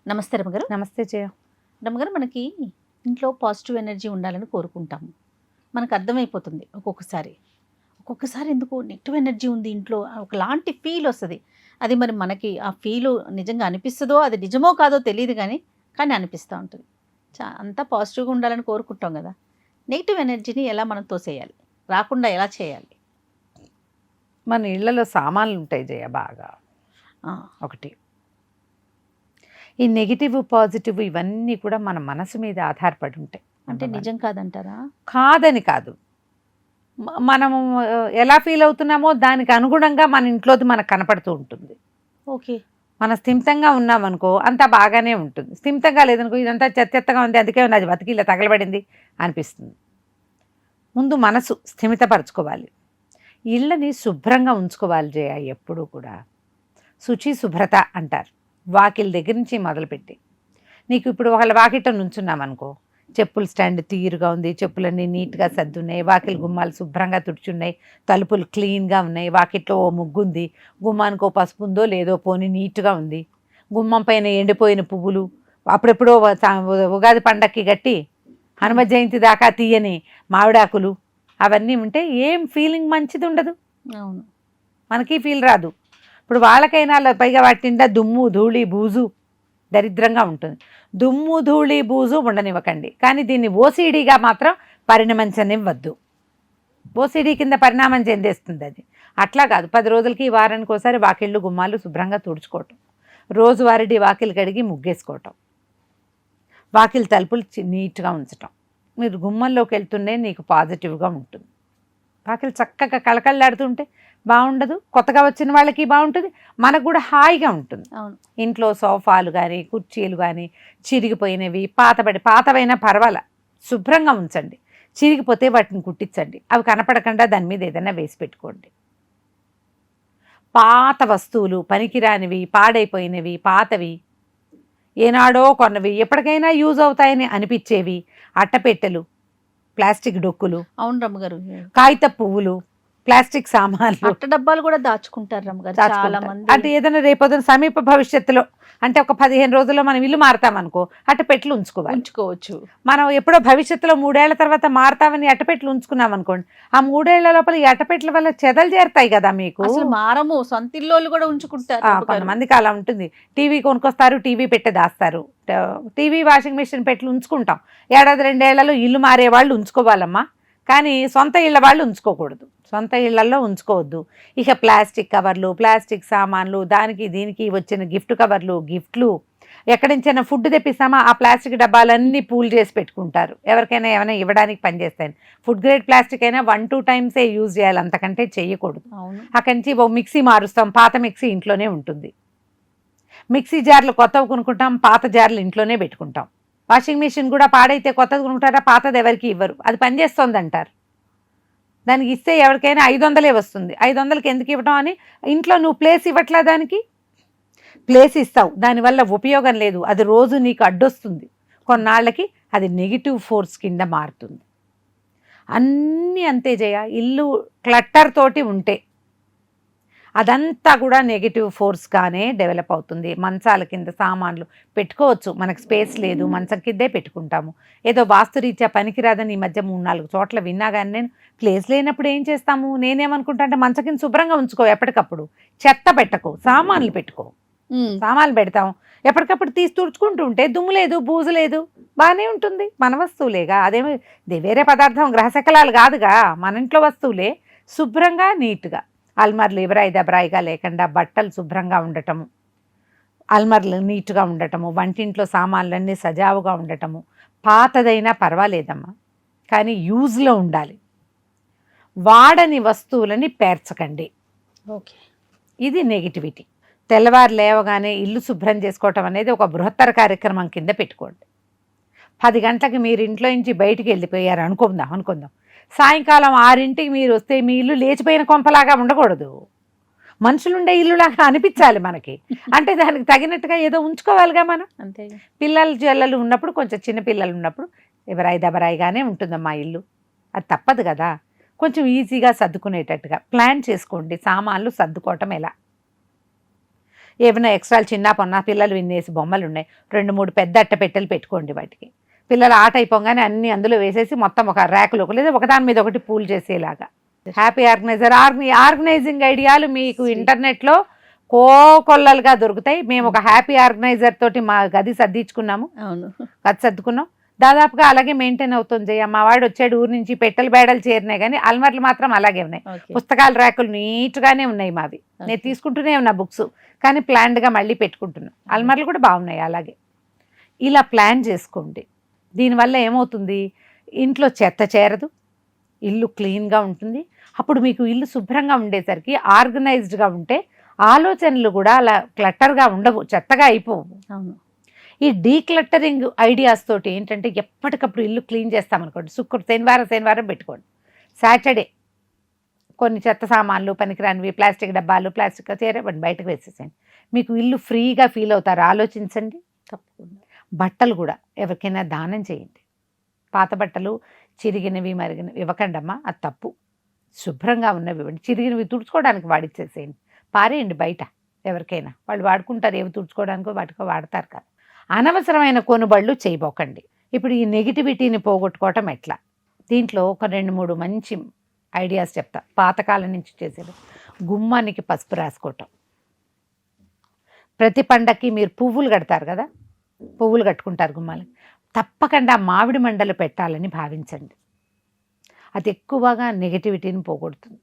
నమస్తే రమగారు. నమస్తే జయ. రమగారు, మనకి ఇంట్లో పాజిటివ్ ఎనర్జీ ఉండాలని కోరుకుంటాము. మనకు అర్థమైపోతుంది ఒక్కొక్కసారి ఎందుకు నెగిటివ్ ఎనర్జీ ఉంది ఇంట్లో, ఒకలాంటి ఫీల్ వస్తుంది. అది మరి మనకి ఆ ఫీల్ నిజంగా అనిపిస్తుందో, అది నిజమో కాదో తెలియదు, కానీ అనిపిస్తూ ఉంటుంది. అంతా పాజిటివ్గా ఉండాలని కోరుకుంటాం కదా. నెగిటివ్ ఎనర్జీని ఎలా మనం తోసేయాలి, రాకుండా ఎలా చేయాలి? మన ఇళ్లలో సామాన్లు ఉంటాయి జయ, బాగా ఒకటి. ఈ నెగిటివ్ పాజిటివ్ ఇవన్నీ కూడా మన మనసు మీద ఆధారపడి ఉంటాయి. అంటే నిజం కాదంటారా? కాదని కాదు, మనము ఎలా ఫీల్ అవుతున్నామో దానికి అనుగుణంగా మన ఇంట్లోది మనకు కనపడుతూ ఉంటుంది. ఓకే, మన స్థిమితంగా ఉన్నామనుకో అంతా బాగానే ఉంటుంది. స్థిమితంగా లేదనుకో ఇదంతా చెత్తగా ఉంది, అందుకే అది బతికి ఇలా తగలబడింది అనిపిస్తుంది. ముందు మనసు స్థిమితపరచుకోవాలి, ఇళ్ళని శుభ్రంగా ఉంచుకోవాలి జయ. ఎప్పుడూ కూడా శుచి శుభ్రత అంటారు, వాకిల దగ్గర నుంచి మొదలుపెట్టి. నీకు ఇప్పుడు ఒకళ్ళ వాకిట నుంచున్నామనుకో, చెప్పుల స్టాండ్ తీరుగా ఉంది, చెప్పులన్నీ నీట్గా సర్దున్నాయి, వాకిలి గుమ్మాలు శుభ్రంగా తుడుచున్నాయి, తలుపులు క్లీన్గా ఉన్నాయి, వాకిట్లో ఓ ముగ్గు ఉంది, గుమ్మానికి ఓ పసుపు ఉందో లేదో పోని నీట్గా ఉంది, గుమ్మం పైన ఎండిపోయిన పువ్వులు, అప్పుడెప్పుడో ఉగాది పండక్కి గట్టి హనుమ జయంతి దాకా తీయని మామిడాకులు, అవన్నీ ఉంటే ఏం ఫీలింగ్ మంచిది ఉండదు. అవును, మనకి ఫీల్ రాదు. ఇప్పుడు వాళ్ళకైనా పైగా వాటి నిండా దుమ్ము ధూళి బూజు దరిద్రంగా ఉంటుంది. దుమ్ము ధూళి బూజు ఉండనివ్వకండి, కానీ దీన్ని ఓసీడీగా మాత్రం పరిణమించనివ్వద్దు. ఓసీడీ కింద పరిణామం చెందేస్తుంది అది. అట్లా కాదు, 10 రోజులకి వారానికి ఒకసారి వాకిళ్ళు గుమ్మాలు శుభ్రంగా తుడుచుకోవటం, రోజువారీ వాకిలు కడిగి ముగ్గేసుకోవటం, వాకిలి తలుపులు నీట్గా ఉంచటం. మీరు గుమ్మంలోకి వెళ్తుండే నీకు పాజిటివ్గా ఉంటుంది. వాకిలు చక్కగా కళకళలాడుతుంటే బాగుండదు, కొత్తగా వచ్చిన వాళ్ళకి బాగుంటుంది, మనకు కూడా హాయిగా ఉంటుంది. ఇంట్లో సోఫాలు కానీ కుర్చీలు కానీ చిరిగిపోయినవి పాతవైనా పర్వాలా శుభ్రంగా ఉంచండి. చిరిగిపోతే వాటిని కుట్టించండి, అవి కనపడకుండా దాని మీద ఏదైనా వేసి పెట్టుకోండి. పాత వస్తువులు, పనికిరానివి, పాడైపోయినవి, పాతవి, ఏనాడో కొన్నవి, ఎప్పటికైనా యూజ్ అవుతాయని అనిపించేవి, అట్టపెట్టెలు, ప్లాస్టిక్ డొక్కులు, అవును రమ్మగారు, కాగిత పువ్వులు, ప్లాస్టిక్ సామాన్లు, అట్ట డబ్బాలు కూడా దాచుకుంటారు రమ్మగారు చాలా మంది. అంటే ఏదైనా రేపొద్దున సమీప భవిష్యత్తులో, అంటే ఒక 15 రోజుల్లో మనం ఇల్లు మారుతామనుకో అట్టపెట్లు ఉంచుకోవచ్చు. మనం ఎప్పుడో భవిష్యత్తులో 3 ఏళ్ల తర్వాత మారుతామని అట్టపెట్లు ఉంచుకున్నాం అనుకోండి, ఆ 3 ఏళ్ల లోపల ఈ అట్టపెట్ల వల్ల చెదలు చేరుతాయి కదా. మీకు అసలు మారము, సొంత ఇల్లు కూడా ఉంచుకుంటారు. కొంతమందికి అలా ఉంటుంది. టీవీ కొనుక్కొస్తారు, టీవీ పెట్టే దాస్తారు. టీవీ వాషింగ్ మెషిన్ పెట్టి ఉంచుకుంటాం. 1-2 ఏళ్లలో ఇల్లు మారే వాళ్ళు ఉంచుకోవాలమ్మా, కానీ సొంత ఇళ్ళ వాళ్ళు ఉంచుకోకూడదు, సొంత ఇళ్లలో ఉంచుకోవద్దు. ఇక ప్లాస్టిక్ కవర్లు, ప్లాస్టిక్ సామాన్లు, దానికి దీనికి వచ్చిన గిఫ్ట్ కవర్లు, గిఫ్ట్లు, ఎక్కడి నుంచైనా ఫుడ్ తెప్పిస్తామా ఆ ప్లాస్టిక్ డబ్బాలన్నీ పూల్ చేసి పెట్టుకుంటారు. ఎవరికైనా ఏమైనా ఇవ్వడానికి పనిచేస్తాయి. ఫుడ్ గ్రేడ్ ప్లాస్టిక్ అయినా 1-2 టైమ్సే యూజ్ చేయాలి, అంతకంటే చేయకూడదు. అక్కడి నుంచి ఓ మిక్సీ మారుస్తాం, పాత మిక్సీ ఇంట్లోనే ఉంటుంది. మిక్సీ జార్లు కొత్తవి కొనుక్కుంటాం, పాత జార్లు ఇంట్లోనే పెట్టుకుంటాం. వాషింగ్ మిషన్ కూడా పాడైతే కొత్తది కొనుక్కుంటారా, పాతది ఎవరికి ఇవ్వరు, అది పనిచేస్తుంది అంటారు. దానికి ఇస్తే ఎవరికైనా 500 వస్తుంది, 500కి ఎందుకు ఇవ్వడం అని ఇంట్లో నువ్వు ప్లేస్ ఇవ్వట్లే, దానికి ప్లేస్ ఇస్తావు, దానివల్ల ఉపయోగం లేదు, అది రోజు నీకు అడ్డొస్తుంది. కొన్నాళ్ళకి అది నెగిటివ్ ఫోర్స్ కింద మారుతుంది. అన్నీ అంతే జయ. ఇల్లు క్లట్టర్ తోటి ఉంటే అదంతా కూడా నెగిటివ్ ఫోర్స్గానే డెవలప్ అవుతుంది. మంచాల కింద సామాన్లు పెట్టుకోవచ్చు, మనకు స్పేస్ లేదు, మంచం కిందే పెట్టుకుంటాము. ఏదో వాస్తురీత్యా పనికిరాదని ఈ మధ్య 3-4 చోట్ల విన్నా కానీ నేను ప్లేస్ లేనప్పుడు ఏం చేస్తాము, నేనేమనుకుంటా అంటే మంచం కింద శుభ్రంగా ఉంచుకో, ఎప్పటికప్పుడు చెత్త పెట్టకో, సామాన్లు పెట్టుకో. సామాన్లు పెడతాం, ఎప్పటికప్పుడు తీసి తుడుచుకుంటూ ఉంటే దుమ్ము లేదు, బూజు లేదు, బాగానే ఉంటుంది. మన వస్తువులేగా, అదేమి వేరే పదార్థం గ్రహశకలాలు కాదుగా, మన ఇంట్లో వస్తువులే. శుభ్రంగా నీట్గా అల్మార్లు ఎవరాయి దెబరాయిగా లేకుండా బట్టలు శుభ్రంగా ఉండటము, అల్మార్లు నీట్గా ఉండటము, వంటింట్లో సామాన్లన్నీ సజావుగా ఉండటము. పాతదైనా పర్వాలేదమ్మా, కానీ యూజ్లో ఉండాలి. వాడని వస్తువులని పేర్చకండి. ఓకే, ఇది నెగిటివిటీ. తెల్లవారు లేవగానే ఇల్లు శుభ్రం చేసుకోవటం అనేది ఒక బృహత్తర కార్యక్రమం కింద పెట్టుకోండి. 10 గంటలకు మీరు ఇంట్లో నుంచి బయటికి వెళ్ళిపోయారు అనుకుందాం, సాయంకాలం 6ంటికి మీరు వస్తే మీ ఇల్లు లేచిపోయిన కొంపలాగా ఉండకూడదు, మనుషులుండే ఇల్లులాగా అనిపించాలి మనకి. అంటే దానికి తగినట్టుగా ఏదో ఉంచుకోవాలిగా మనం. అంతే. పిల్లలు జల్లలు ఉన్నప్పుడు, కొంచెం చిన్న పిల్లలు ఉన్నప్పుడు ఎవరాయి దబరాయిగానే ఉంటుందమ్మా ఇల్లు, అది తప్పదు కదా. కొంచెం ఈజీగా సర్దుకునేటట్టుగా ప్లాన్ చేసుకోండి. సామాన్లు సర్దుకోవటం ఎలా, ఏమైనా ఎక్స్ట్రాలు చిన్న పొన్న పిల్లలు విన్నేసి బొమ్మలు ఉన్నాయి, 2-3 పెద్ద అట్టపెట్టెలు పెట్టుకోండి. వాటికి పిల్లలు ఆట అయిపోగానే అన్ని అందులో వేసేసి మొత్తం ఒక ర్యాకులో లేదా ఒకదాని మీద ఒకటి పూల్ చేసేలాగా. హ్యాపీ ఆర్గనైజర్ ఆర్గనైజింగ్ ఐడియాలు మీకు ఇంటర్నెట్లో కోకొల్లలుగా దొరుకుతాయి. మేము ఒక హ్యాపీ ఆర్గనైజర్ తోటి మా గది సర్దించుకున్నాము, అవును, గది సర్దుకున్నాం. దాదాపుగా అలాగే మెయింటైన్ అవుతుంది. మా వాడు వచ్చాడు ఊరు నుంచి, పెట్టెలు బేడలు చేరినాయి కానీ అల్మర్లు మాత్రం అలాగే ఉన్నాయి. పుస్తకాల ర్యాకులు నీట్గానే ఉన్నాయి మావి. నేను తీసుకుంటూనే ఉన్నా బుక్స్, కానీ ప్లాన్డ్గా మళ్ళీ పెట్టుకుంటున్నాను. అల్మర్లు కూడా బాగున్నాయి. అలాగే ఇలా ప్లాన్ చేసుకోండి. దీనివల్ల ఏమవుతుంది, ఇంట్లో చెత్త చేరదు, ఇల్లు క్లీన్గా ఉంటుంది. అప్పుడు మీకు ఇల్లు శుభ్రంగా ఉండేసరికి ఆర్గనైజ్డ్గా ఉంటే ఆలోచనలు కూడా అలా క్లట్టర్గా ఉండవు, చెత్తగా అయిపోవు. అవును. ఈ డీక్లట్టరింగ్ ఐడియాస్ తోటి ఏంటంటే ఎప్పటికప్పుడు ఇల్లు క్లీన్ చేస్తామనుకోండి. శనివారం పెట్టుకోండి. సాటర్డే కొన్ని చెత్త సామాన్లు, పనికిరానివి, ప్లాస్టిక్ డబ్బాలు, ప్లాస్టిక్ చేరేవండి, బయటకు వేసేసేయండి. మీకు ఇల్లు ఫ్రీగా ఫీల్ అవుతారు. ఆలోచించండి. తప్పకుండా. బట్టలు కూడా ఎవరికైనా దానం చేయండి. పాత బట్టలు చిరిగినవి మరిగినవి ఇవ్వకండమ్మా, అది తప్పు. శుభ్రంగా ఉన్నవి ఇవ్వండి. చిరిగినవి తుడుచుకోవడానికి వాడిచ్చేసేయండి, పారేయండి బయట. ఎవరికైనా వాళ్ళు వాడుకుంటారు, ఏవి తుడుచుకోవడానికో వాటికో వాడతారు కదా. అనవసరమైన కొనుబళ్ళు చేయబోకండి. ఇప్పుడు ఈ నెగిటివిటీని పోగొట్టుకోవటం ఎట్లా, దీంట్లో ఒక 2-3 మంచి ఐడియాస్ చెప్తా. పాతకాలం నుంచి చేసేది గుమ్మానికి పసుపు రాసుకోవటం. ప్రతి పండక్కి మీరు పువ్వులు కడతారు కదా, పువ్వులు కట్టుకుంటారు గుమ్మాలకి, తప్పకుండా మామిడి మండలు పెట్టాలని భావించండి. అది ఎక్కువగా నెగిటివిటీని పోగొడుతుంది.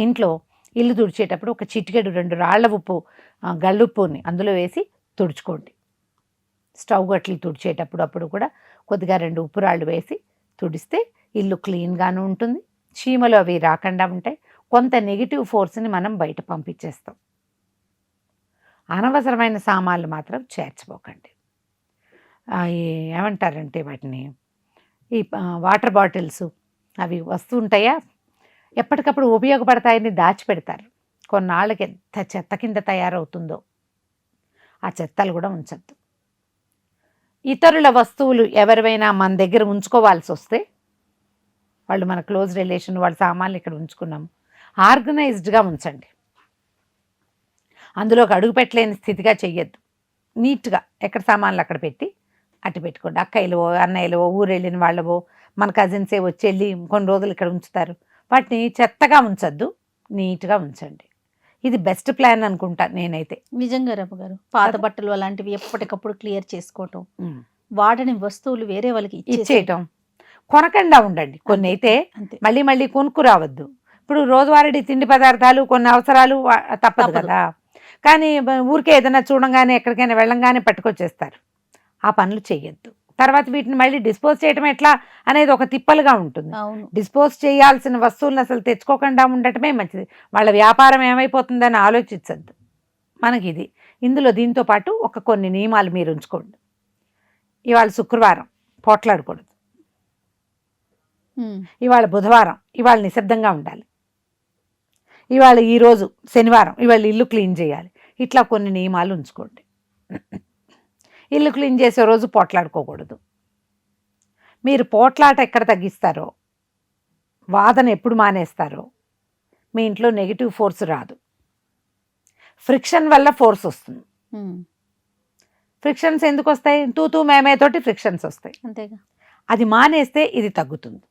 ఇంట్లో ఇల్లు తుడిచేటప్పుడు ఒక చిటికెడు 2 రాళ్ల ఉప్పు, గళ్ళుప్పుని అందులో వేసి తుడుచుకోండి. స్టవ్ గట్లు తుడిచేటప్పుడు అప్పుడు కూడా కొద్దిగా 2 ఉప్పు రాళ్ళు వేసి తుడిస్తే ఇల్లు క్లీన్గాను ఉంటుంది. చీమలు అవి రాకుండా ఉంటాయి. కొంత నెగిటివ్ ఫోర్స్ని మనం బయట పంపించేస్తాం. అనవసరమైన సామాన్లు మాత్రం చేర్చుకోకండి. ఏమంటారంటే వాటిని, ఈ వాటర్ బాటిల్స్ అవి వస్తూ ఉంటాయా, ఎప్పటికప్పుడు ఉపయోగపడతాయని దాచిపెడతారు. కొన్నాళ్ళకి ఎంత చెత్త కింద తయారవుతుందో. ఆ చెత్తలు కూడా ఉంచద్దు. ఇతరుల వస్తువులు ఎవరివైనా మన దగ్గర ఉంచుకోవాల్సి వస్తే, వాళ్ళు మన క్లోజ్ రిలేషన్, వాళ్ళ సామాన్లు ఇక్కడ ఉంచుకున్నాము, ఆర్గనైజ్డ్గా ఉంచండి. అందులోకి అడుగు పెట్టలేని స్థితిగా చెయ్యొద్దు. నీట్గా ఎక్కడ సామాన్లు అక్కడ పెట్టి అటు పెట్టుకోండి. అక్కయ్యలో, అన్నయ్యలో, ఊరు వెళ్ళిన వాళ్ళవో, మన కజిన్సే వచ్చి వెళ్ళి కొన్ని రోజులు ఇక్కడ ఉంచుతారు. వాటిని చెత్తగా ఉంచద్దు, నీట్గా ఉంచండి. ఇది బెస్ట్ ప్లాన్ అనుకుంటా నేనైతే. నిజంగా రమ్మ గారు, పాత బట్టలు అలాంటివి ఎప్పటికప్పుడు క్లియర్ చేసుకోవటం, వాడని వస్తువులు వేరే వాళ్ళకి ఇచ్చేయటం, కొనకుండా ఉండండి. కొన్ని అయితే మళ్ళీ మళ్ళీ కొనుక్కు రావద్దు. ఇప్పుడు రోజువారీ తిండి పదార్థాలు కొన్ని అవసరాలు తప్పదు కదా, కానీ ఊరికే ఏదైనా చూడంగానే ఎక్కడికైనా వెళ్ళంగానే పట్టుకొచ్చేస్తారు. ఆ పనులు చేయొద్దు. తర్వాత వీటిని మళ్ళీ డిస్పోజ్ చేయటం ఎట్లా అనేది ఒక తిప్పలుగా ఉంటుంది. డిస్పోజ్ చేయాల్సిన వస్తువులను అసలు తెచ్చుకోకుండా ఉండటమే మంచిది. వాళ్ళ వ్యాపారం ఏమైపోతుందని ఆలోచించద్దు. మనకి ఇది ఇందులో దీంతో పాటు కొన్ని నియమాలు మీరు ఉంచుకోండి. ఇవాళ శుక్రవారం పోట్లాడకూడదు, ఇవాళ బుధవారం ఇవాళ నిశ్శబ్దంగా ఉండాలి, ఇవాళ ఈరోజు శనివారం ఇవాళ ఇల్లు క్లీన్ చేయాలి. ఇట్లా కొన్ని నియమాలు ఉంచుకోండి. ఇల్లు క్లీన్ చేసే రోజు పోట్లాడుకోకూడదు. మీరు పోట్లాట ఎక్కడ తగ్గిస్తారో, వాదన ఎప్పుడు మానేస్తారో, మీ ఇంట్లో నెగిటివ్ ఫోర్స్ రాదు. ఫ్రిక్షన్ వల్ల ఫోర్స్ వస్తుంది. ఫ్రిక్షన్స్ ఎందుకు వస్తాయి? తూతూ మేమే తోటి ఫ్రిక్షన్స్ వస్తాయి. అంతేగా. అది మానేస్తే ఇది తగ్గుతుంది.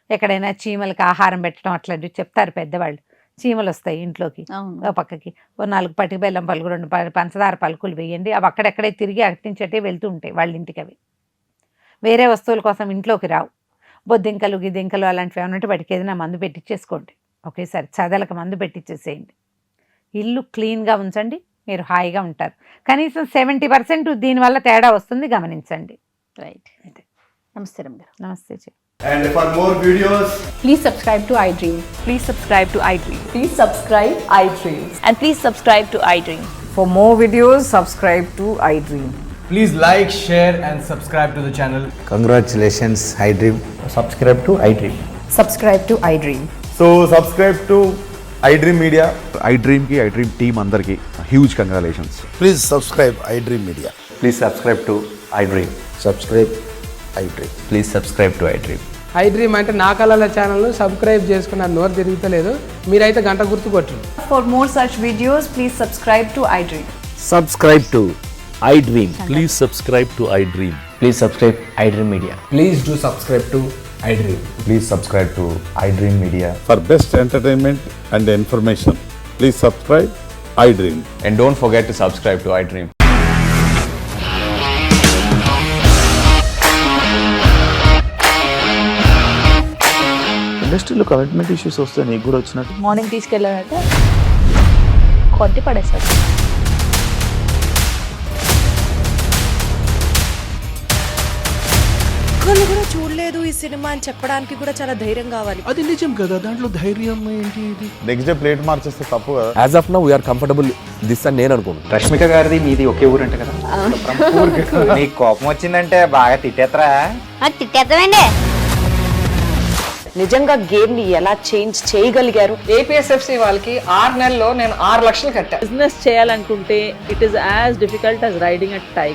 ఎక్కడైనా చీమలకి ఆహారం పెట్టడం అట్లాంటివి చెప్తారు పెద్దవాళ్ళు. చీమలు వస్తాయి ఇంట్లోకి, పక్కకి 4 పటిక బెల్లం పలుకు, 2 పంచదార పలుకులు వేయండి. అవి అక్కడెక్కడే తిరిగి అట్టించటే వెళ్తూ ఉంటాయి వాళ్ళ ఇంటికి. అవి వేరే వస్తువుల కోసం ఇంట్లోకి రావు. బొద్దింకలు గిద్దింకలు అలాంటివి ఏమన్నట్టు వాటికి ఏదైనా మందు పెట్టించేసుకోండి. ఒకేసారి చదలకు మందు పెట్టించేసేయండి. ఇల్లు క్లీన్గా ఉంచండి, మీరు హాయిగా ఉంటారు. కనీసం 70% దీనివల్ల తేడా వస్తుంది, గమనించండి. రైట్. నమస్తే రమ్మ గారు. నమస్తే. And for more videos, please subscribe to iDream. Please subscribe to iDream. Please subscribe iDream. And please subscribe to iDream. For more videos, subscribe to iDream. please like, share and subscribe to the channel. Congratulations, iDream. Subscribe to iDream. Subscribe to iDream. So subscribe to iDream Media. iDream ki iDream team andarki huge congratulations. Please subscribe iDream Media. Please subscribe to iDream. Subscribe iDream. Please subscribe to iDream. I dream అంటే నా కళల ఛానల్ను subscribe చేసుకున్న నోరు తిరుగుతలేదు. మీరైతే గంట గుర్తు కొట్టండి. For more such videos, please subscribe to iDream. Subscribe to iDream. Please subscribe to iDream. Please subscribe iDream Media. Please do subscribe to I dream. Please subscribe to iDream Media. For best entertainment and information, please subscribe iDream. And don't forget to subscribe to iDream. ఇండస్ట్రీలో commitment issues వస్తే నీకు కూడా వచ్చినట్టు morning తీసుకెళ్ళాలంటే కొద్ది పడేస్తారు. ఒక్కళ్ళు కూడా చూడలేదు ఈ సినిమా అని చెప్పడానికి కూడా చాలా ధైర్యం కావాలి. అది నిజం కదా, దాంట్లో ధైర్యం ఏంటి ఇది? నెక్స్ట్ డే ప్లేట్ మార్చేస్తే తప్పు కదా. As of now we are comfortable this అని నేను అనుకుంటున్నాను. రష్మిక గారిది మీది ఒకే ఊరంట కదా. నీకు కోపం వచ్చిందంటే బాగా తిట్టేత్తరా? తిట్టేద్దామండి. నిజంగా గేమ్ ని ఎలా చేంజ్ చేయగలిగారు? ఏపీఎస్ఎఫ్సి వాళ్ళకి 6 నెలల్లో నేను 6 లక్షలు కట్టా. బిజినెస్ చేయాలనుకుంటే it is as difficult as riding a tiger.